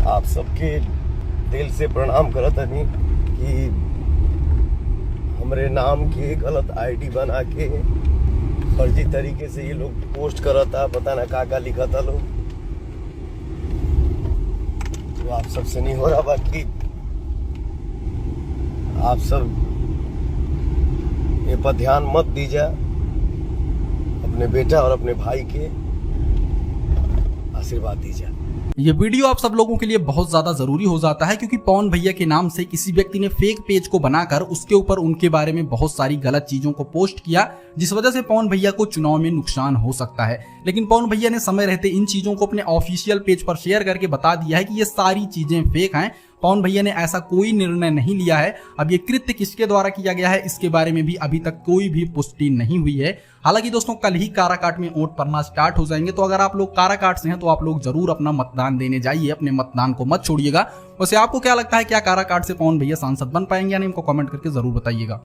आप सबके दिल से प्रणाम करत हनी कि हमरे नाम के गलत आईडी बना के फर्जी तरीके से ये लोग पोस्ट करता, पता ना का लिखता लोग। तो आप सबसे नहीं हो रहा, बाकी आप सब ये पर ध्यान मत दीजिए। अपने बेटा और अपने भाई के आशीर्वाद दीजिए। ये वीडियो आप सब लोगों के लिए बहुत ज्यादा जरूरी हो जाता है, क्योंकि पवन भैया के नाम से किसी व्यक्ति ने फेक पेज को बनाकर उसके ऊपर उनके बारे में बहुत सारी गलत चीजों को पोस्ट किया, जिस वजह से पवन भैया को चुनाव में नुकसान हो सकता है। लेकिन पवन भैया ने समय रहते इन चीजों को अपने ऑफिशियल पेज पर शेयर करके बता दिया है कि ये सारी चीजें फेक हैं। पवन भैया ने ऐसा कोई निर्णय नहीं लिया है। अब ये कृत्य किसके द्वारा किया गया है, इसके बारे में भी अभी तक कोई भी पुष्टि नहीं हुई है। हालांकि दोस्तों, कल ही काराकाट में वोट पड़ना स्टार्ट हो जाएंगे, तो अगर आप लोग काराकाट से हैं तो आप लोग जरूर अपना मतदान देने जाइए, अपने मतदान को मत छोड़िएगा। वैसे आपको क्या लगता है, क्या काराकाट से पवन भैया सांसद बन पाएंगे या नहीं, हमको कमेंट करके जरूर बताइएगा।